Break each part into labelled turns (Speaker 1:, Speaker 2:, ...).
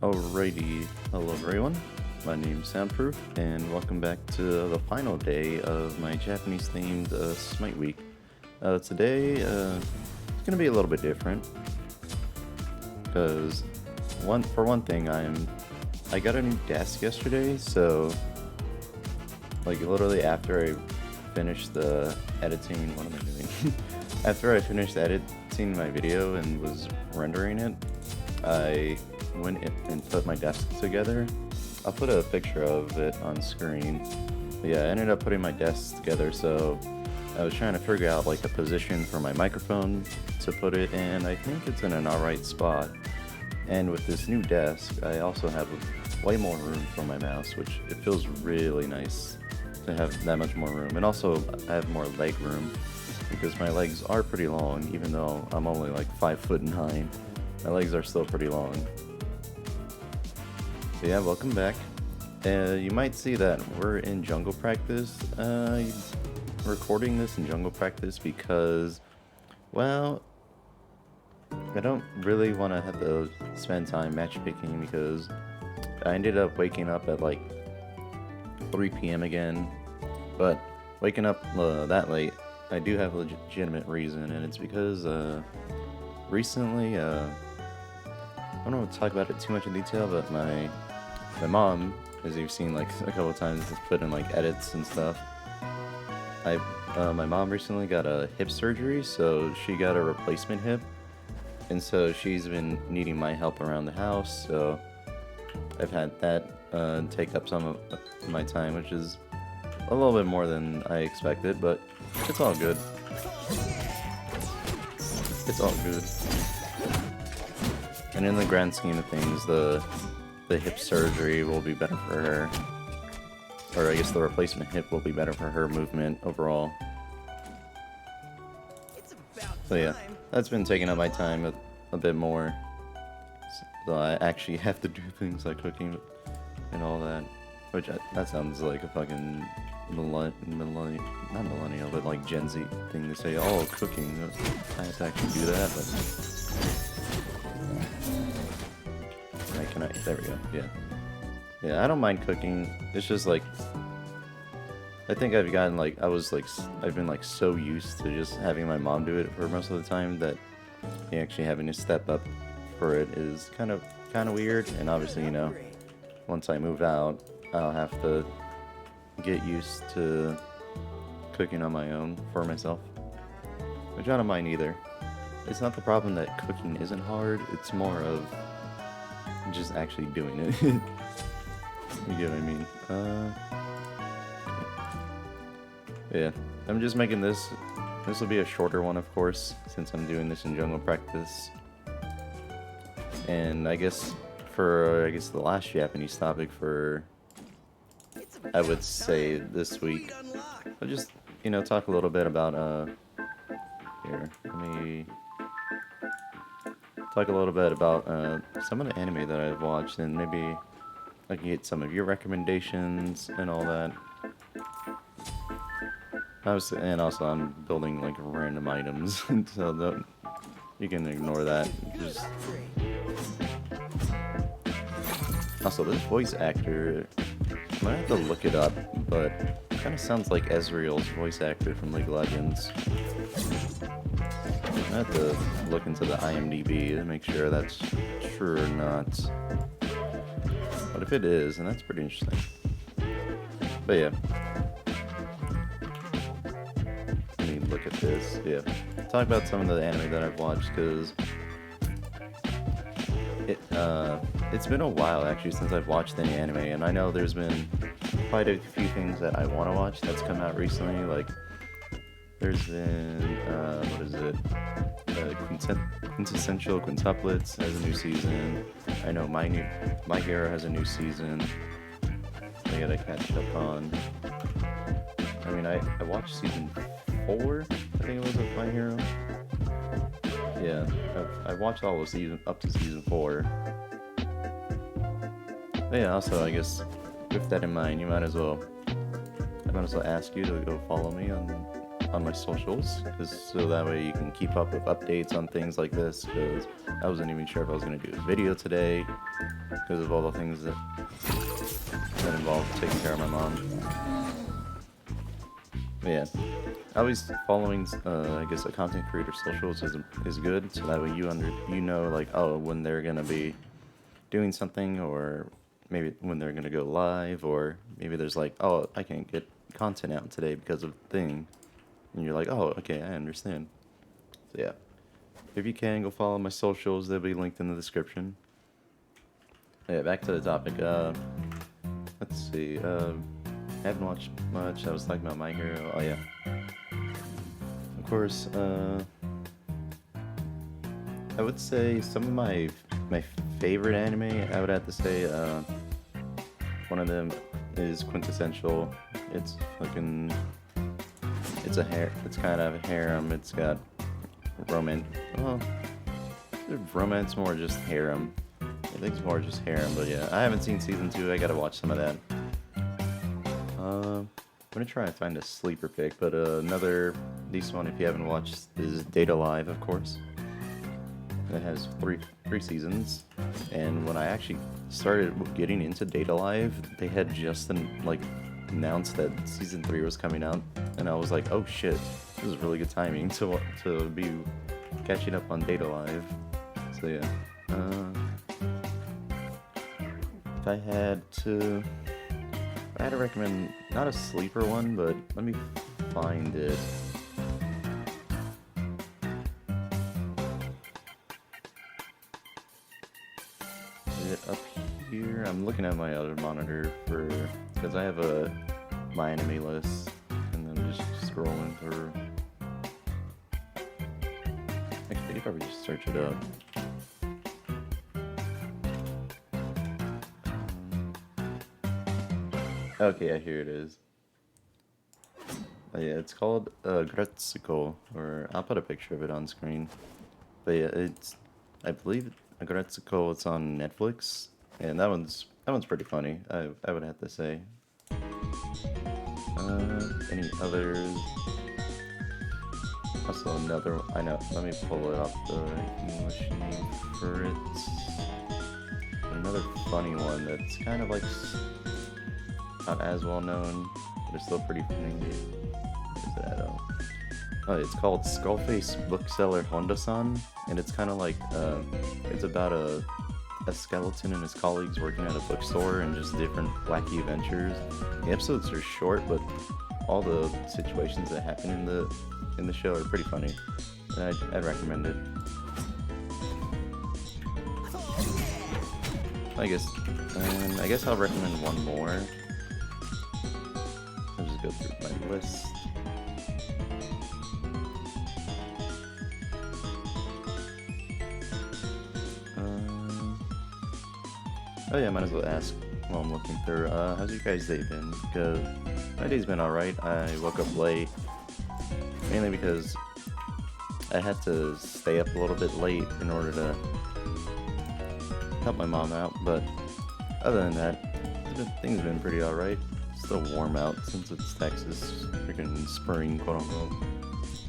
Speaker 1: Alrighty, hello everyone, my name's Soundproof, and welcome back to the final day of my Japanese themed Smite week. Today, it's gonna be a little bit different, because for one thing, I got a new desk yesterday, so like literally after I finished the editing, what am I doing? After I finished editing my video and was rendering it, I went and put my desk together. I'll put a picture of it on screen. But yeah, I ended up putting my desk together, so I was trying to figure out like a position for my microphone to put it in. I think it's in an alright spot. And with this new desk, I also have way more room for my mouse, which it feels really nice to have that much more room. And also I have more leg room because my legs are pretty long, even though I'm only like 5'9". My legs are still pretty long. So yeah, welcome back. You might see that we're in jungle practice. Recording this in jungle practice because, well, I don't really want to have to spend time matchmaking because I ended up waking up at like 3 p.m. again. But waking up that late, I do have a legitimate reason, and it's because recently, I don't want to talk about it too much in detail, but my mom, as you've seen like a couple of times, has put in like edits and stuff. My mom recently got a hip surgery, so she got a replacement hip, and so she's been needing my help around the house. So I've had that take up some of my time, which is a little bit more than I expected, but it's all good. It's all good. And in the grand scheme of things, the hip surgery will be better for her. Or I guess the replacement hip will be better for her movement overall. So yeah, that's been taking up my time a bit more. So I actually have to do things like cooking and all that. Which, that sounds like a fucking not millennial, but like Gen Z thing to say, oh, cooking. I have to actually do that, but... there we go, yeah. Yeah, I don't mind cooking. It's just like, I think I've gotten like, I've been like so used to just having my mom do it for most of the time that actually having to step up for it is kind of weird. And obviously, you know, once I move out, I'll have to get used to cooking on my own for myself, which I don't mind either. It's not the problem that cooking isn't hard, it's more of just actually doing it. You get what I mean? Yeah, I'm just making this. This will be a shorter one, of course, since I'm doing this in jungle practice. And I guess for the last Japanese topic for, I would say this week, I'll just, you know, talk a little bit about here. Let me talk a little bit about some of the anime that I've watched, and maybe I can get some of your recommendations and all that. And also I'm building like random items, so you can ignore that. Just... Also, this voice actor, I might have to look it up, but it kind of sounds like Ezreal's voice actor from League of Legends. I have to look into the IMDb to make sure that's true or not. But if it is, then that's pretty interesting. But yeah. Let me look at this. Yeah. Talk about some of the anime that I've watched, because it's been a while actually since I've watched any anime, and I know there's been quite a few things that I want to watch that's come out recently. Like, there's been, what is it? Quintessential Quintuplets has a new season. I know My Hero has a new season. I gotta catch up on. I mean, I watched season 4, I think it was, of My Hero. Yeah, I watched all of season up to season 4. But yeah, also I guess with that in mind, I might as well ask you to go follow me on on my socials, so that way you can keep up with updates on things like this, because I wasn't even sure if I was going to do a video today because of all the things that involve taking care of my mom. But yeah, always following, I guess, a content creator's socials is good, so that way you know, like, oh, when they're going to be doing something, or maybe when they're going to go live, or maybe there's like, oh, I can't get content out today because of thing, and you're like, oh, okay, I understand. So yeah, if you can, go follow my socials. They'll be linked in the description. Yeah, back to the topic. Let's see. Haven't watched much. I was talking about My Hero. Oh yeah. Of course. I would say some of my favorite anime. I would have to say one of them is Quintessential. It's fucking. It's kind of a harem. It's got romance. Well, romance more just harem. I think it's more just harem, but yeah, I haven't seen season 2. I gotta watch some of that. I'm gonna try and find a sleeper pick, but another decent one if you haven't watched is Date A Live, of course. It has three seasons, and when I actually started getting into Date A Live, they had just announced that season 3 was coming out, and I was like, oh shit, this is really good timing to be catching up on Date A Live. So yeah, if I had to recommend, not a sleeper one, but let me find it. Is it up here? I'm looking at my other monitor because I have my anime list, and then just scrolling through. Actually, you could probably just search it up. Okay, yeah, here it is. Yeah, it's called Gretsuko, or I'll put a picture of it on screen. But yeah, I believe Gretsuko, it's on Netflix, and that one's pretty funny. I would have to say. Any others? Also another. I know. Let me pull it up the English name for it. Another funny one that's kind of like. Not as well known, but it's still pretty funny. Where's it at? Oh, it's called Skullface Bookseller Honda-san, and it's kind of like it's about a skeleton and his colleagues working at a bookstore and just different wacky adventures. The episodes are short, but all the situations that happen in the show are pretty funny, and I'd recommend it. I guess I'll recommend one more. I'll just go through my list. Oh yeah, might as well ask while I'm looking through. How's your guys' day been? Because my day's been alright. I woke up late, mainly because I had to stay up a little bit late in order to help my mom out, but other than that, things have been pretty alright. Still warm out since it's Texas, freaking spring, quote unquote.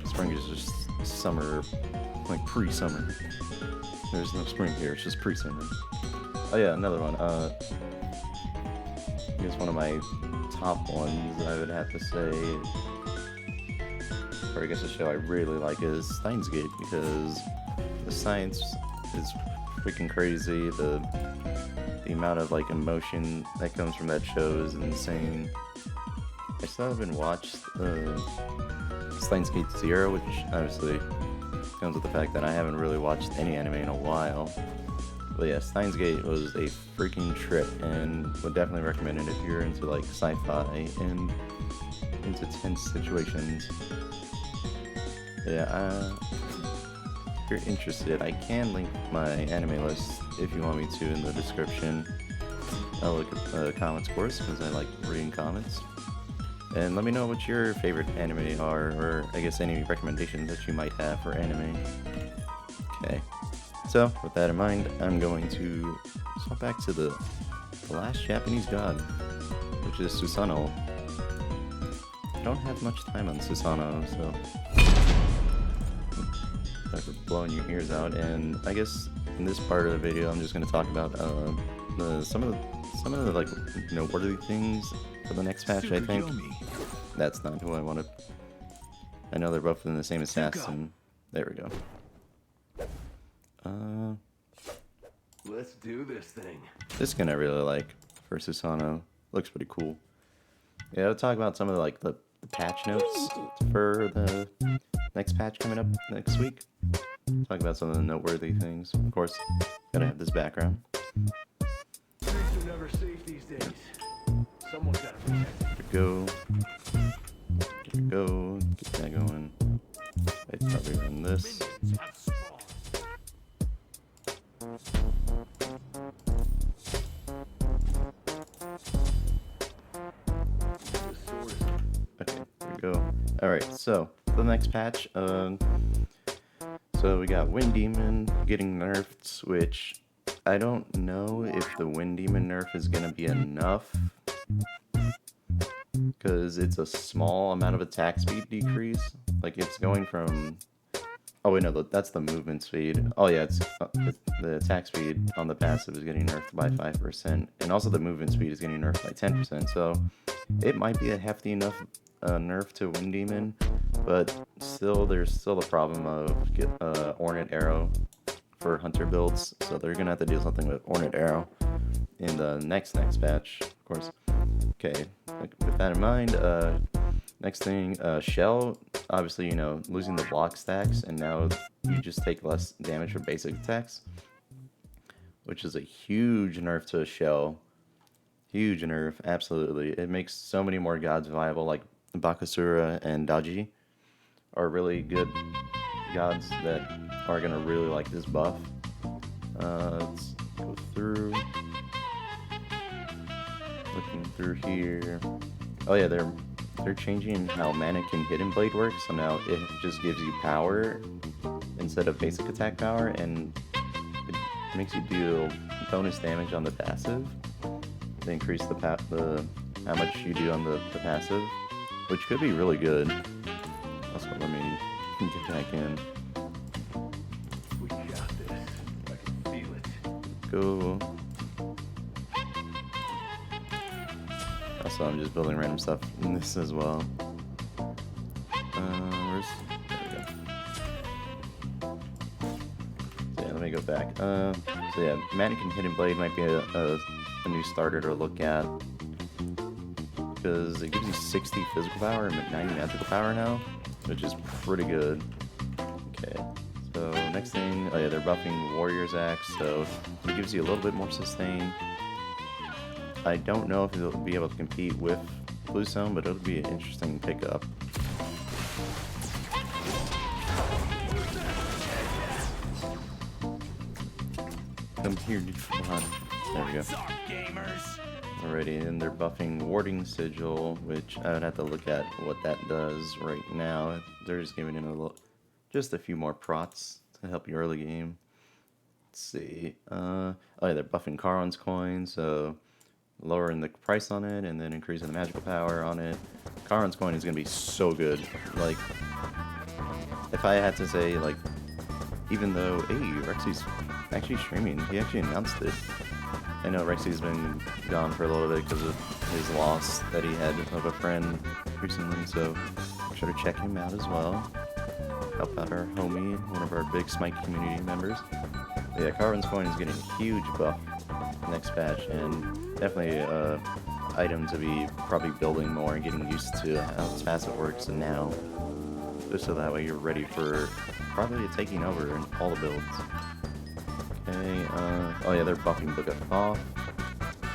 Speaker 1: Spring is just summer, like pre-summer. There's no spring here, it's just pre-summer. Oh yeah, another one. I guess one of my top ones I would have to say, or I guess a show I really like is Steins Gate, because the science is freaking crazy. The amount of like emotion that comes from that show is insane. I still haven't watched Steins Gate 0, which obviously comes with the fact that I haven't really watched any anime in a while. But yeah, Steins Gate was a freaking trip, and would definitely recommend it if you're into like sci-fi and into tense situations. Yeah, if you're interested, I can link my anime list if you want me to in the description. I'll look at the comments, of course, because I like reading comments. And let me know what your favorite anime are, or I guess any recommendations that you might have for anime. Okay, so with that in mind, I'm going to swap back to the last Japanese god, which is Susanoo. don't have much time on Susano, so sorry for blowing your ears out. And I guess in this part of the video, I'm just going to talk about some of the like noteworthy things for the next patch. I think that's not who I wanted. I know they're both in the same assassin. There we go.
Speaker 2: Let's do this thing.
Speaker 1: This skin I really like for Susano. Looks pretty cool. Yeah, I'll talk about some of the patch notes for the next patch coming up next week. Talk about some of the noteworthy things. Of course, gotta have this background.
Speaker 2: Things are never safe these days. Someone's gotta protect.
Speaker 1: Here we go. Here we go. Get that going. I'd probably run this. Okay, here we go. Alright, so the next patch, so we got Wind Demon getting nerfed, which I don't know if the Wind Demon nerf is gonna be enough, because it's a small amount of attack speed decrease. Like, it's going from, oh wait, no, that's the movement speed. Oh yeah, it's the attack speed on the passive is getting nerfed by 5%, and also the movement speed is getting nerfed by 10%, so it might be a hefty enough nerf to Wind Demon, but still, there's still the problem of Ornate Arrow for Hunter builds, so they're gonna have to do something with Ornate Arrow in the next patch, of course. Okay, with that in mind, next thing, Shell, obviously, losing the block stacks, and now you just take less damage for basic attacks, which is a huge nerf to Shell. Huge nerf, absolutely. It makes so many more gods viable, like Bakasura and Daji are really good gods that are gonna really like this buff. Let's go through. Looking through here. Oh yeah, they're changing how Mannequin Hidden Blade works, so now it just gives you power instead of basic attack power, and it makes you deal bonus damage on the passive. They increase how much you do on the passive, which could be really good. Also, let me get back in.
Speaker 2: We got this. I can feel it.
Speaker 1: Go. Also, I'm just building random stuff in this as well. There we go. So yeah, let me go back. So yeah, Mannequin Hidden Blade might be a new starter to look at, because it gives you 60 physical power and 90 magical power now, which is pretty good. Okay, so next thing, oh yeah, they're buffing Warrior's Axe, so it gives you a little bit more sustain. I don't know if it'll be able to compete with Bluestone, but it'll be an interesting pickup. Come here, dude. Come on. There we go. Alrighty, and they're buffing Warding Sigil, which I would have to look at what that does right now. They're just giving it just a few more prots to help you early game. Let's see. Oh yeah, they're buffing Charon's coin, so lowering the price on it and then increasing the magical power on it. Charon's coin is gonna be so good. Like, if I had to say, like, even though, hey, Rexy's actually streaming, he actually announced it. I know Rexy's been gone for a little bit because of his loss that he had of a friend recently, so make sure to check him out as well. Help out our homie, one of our big Smite community members. But yeah, Charon's coin is getting a huge buff next patch, and definitely item to be probably building more and getting used to how its passive works and now, just so that way you're ready for probably taking over in all the builds. Okay, oh yeah, they're buffing Book of Thoth,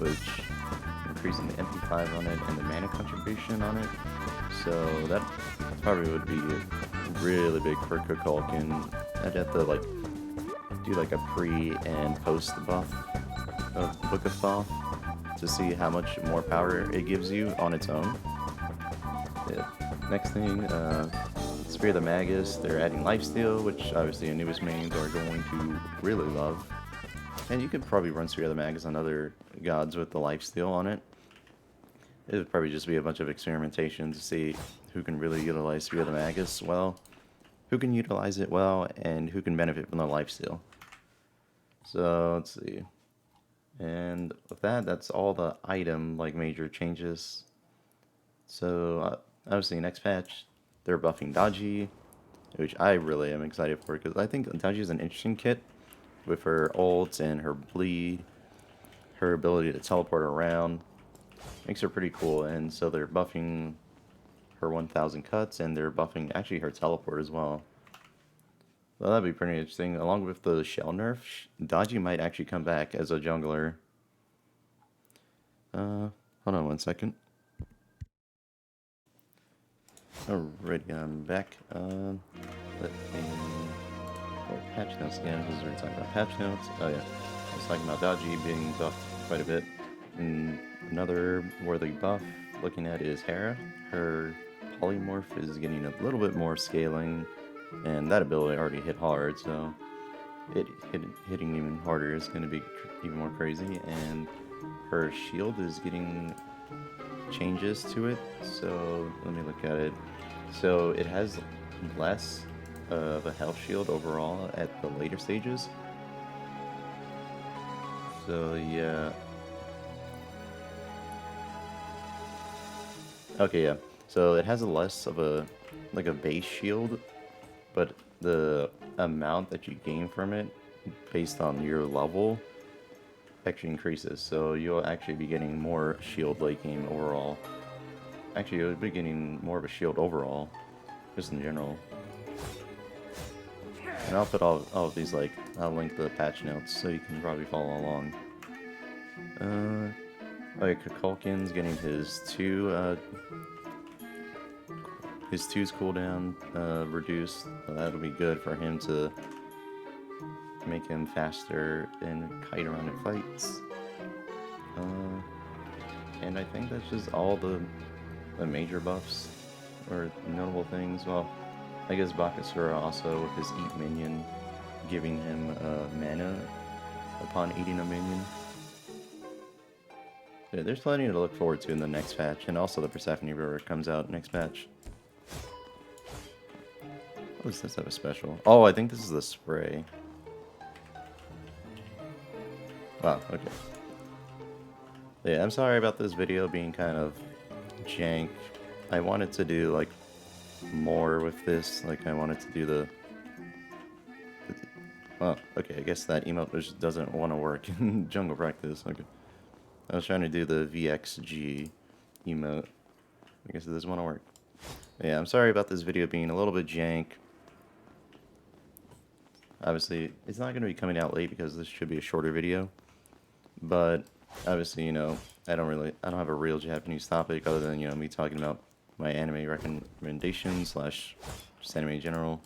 Speaker 1: which increasing the MP5 on it and the mana contribution on it, so that probably would be really big for Kukulkan. I'd have to like do like a pre and post buff of Book of Thoth to see how much more power it gives you on its own. Yeah. Next thing, Spear the Magus, they're adding Lifesteal, which obviously Anubis mains are going to really love. And you could probably run Spear the Magus on other gods with the Lifesteal on it. it would probably just be a bunch of experimentation to see who can really utilize Sphere of the Magus well, who can utilize it well, and who can benefit from the lifesteal. So let's see. And with that, that's all the item like major changes. So obviously next patch, they're buffing Dodgy, which I really am excited for because I think Dodgy is an interesting kit with her ults and her bleed, her ability to teleport around. Makes her pretty cool, and so they're buffing her 1000 cuts and they're buffing actually her teleport as well. Well, that'd be pretty interesting. Along with the shell nerf, Dodgy might actually come back as a jungler. Hold on one second. Alrighty, I'm back. Let me... Oh, patch notes again, because we're talking about patch notes. Oh yeah, I was talking about Dodgy being buffed quite a bit. And another worthy buff looking at is Hera. Her polymorph is getting a little bit more scaling, and that ability already hit hard, so hitting even harder is going to be even more crazy. And her shield is getting changes to it, so let me look at it. So it has less of a health shield overall at the later stages. So yeah. Okay, yeah. So it has a less of a like a base shield, but the amount that you gain from it based on your level actually increases. So you'll actually be getting more shield late game overall. Actually, you'll be getting more of a shield overall, just in general. And I'll put all of these, like, I'll link the patch notes so you can probably follow along. Like, Kukulkan's getting his 2's cooldown reduced. So that'll be good for him to make him faster and kite around in fights. And I think that's just all the major buffs or notable things. Well, I guess Bakasura also with his Eat minion, giving him mana upon eating a minion. Yeah, there's plenty to look forward to in the next patch, and also the Persephone River comes out next patch. What does this have a special? Oh, I think this is the spray. Wow, okay. Yeah, I'm sorry about this video being kind of jank. I wanted to do, like, more with this. Like, I wanted to do the well, okay, I guess that emote just doesn't want to work in jungle practice. Okay. I was trying to do the VXG emote. I guess it doesn't want to work. Yeah, I'm sorry about this video being a little bit jank. Obviously, it's not going to be coming out late because this should be a shorter video. But, obviously, you know, I don't have a real Japanese topic other than, you know, me talking about my anime recommendations / just anime in general.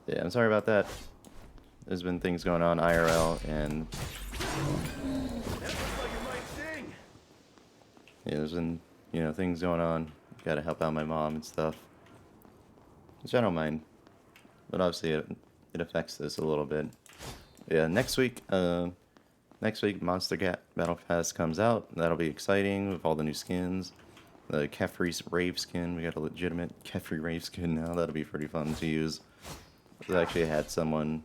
Speaker 1: Yeah, I'm sorry about that. There's been things going on IRL, and yeah, there's been, you know, things going on. Gotta help out my mom and stuff, which I don't mind, but obviously it affects this a little bit. Yeah, next week Monster Cat Battle Pass comes out. That'll be exciting with all the new skins. The Kefri's Rave skin, we got a legitimate Kefri Rave skin now. That'll be pretty fun to use. I actually had someone,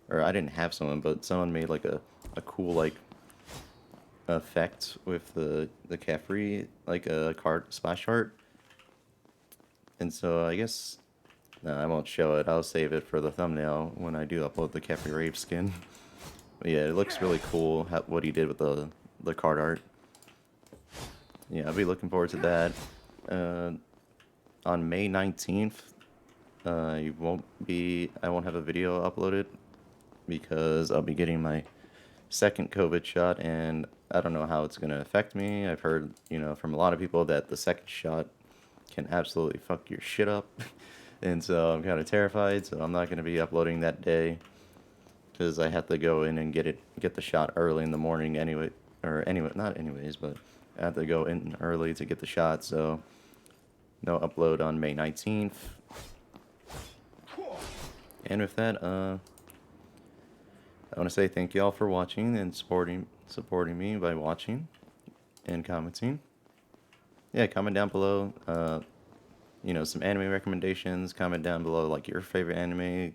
Speaker 1: or I didn't have someone, but someone made like a cool like effect with the Kefri, like a card splash art. And so I guess, no, I won't show it. I'll save it for the thumbnail when I do upload the Kefri Rave skin. But yeah, it looks really cool what he did with the card art. Yeah, I'll be looking forward to that. On May 19th, I won't have a video uploaded because I'll be getting my second COVID shot, and I don't know how it's going to affect me. I've heard, you know, from a lot of people that the second shot can absolutely fuck your shit up. And so I'm kind of terrified, so I'm not going to be uploading that day because I have to go in and get the shot early in the morning anyway, not anyways, but I have to go in early to get the shot, so no upload on May 19th. And with that, I want to say thank you all for watching and supporting supporting me by watching and commenting. Yeah, comment down below, you know, some anime recommendations. Comment down below, like, your favorite anime.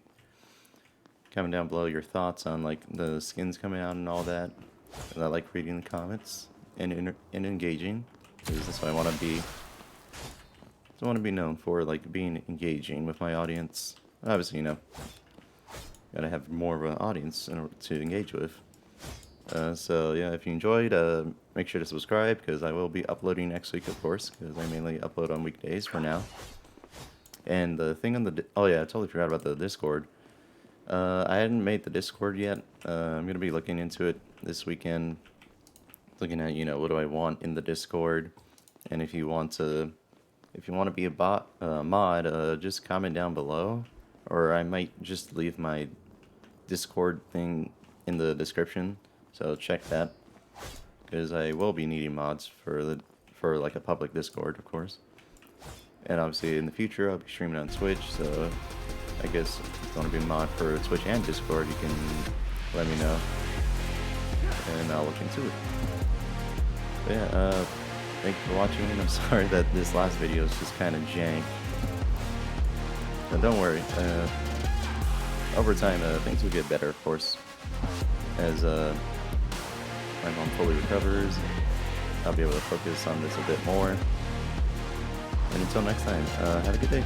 Speaker 1: Comment down below your thoughts on, like, the skins coming out and all that. And I like reading the comments and engaging, because that's what I want to be. I want to be known for, like, being engaging with my audience. Obviously, you know, gotta have more of an audience in order to engage with. So yeah, if you enjoyed, make sure to subscribe, because I will be uploading next week, of course, because I mainly upload on weekdays for now. And the thing on the oh yeah, I totally forgot about the Discord. I hadn't made the Discord yet. I'm gonna be looking into it this weekend, looking at, you know, what do I want in the Discord, and if you want to be a mod, just comment down below, or I might just leave my Discord thing in the description. So check that, because I will be needing mods for like a public Discord, of course. And obviously in the future I'll be streaming on Twitch, so I guess if you want to be a mod for Twitch and Discord, you can let me know, and I'll look into it. But yeah, thank you for watching, and I'm sorry that this last video is just kind of jank. But don't worry, over time things will get better, of course, as my mom fully recovers. I'll be able to focus on this a bit more. And until next time, have a good day.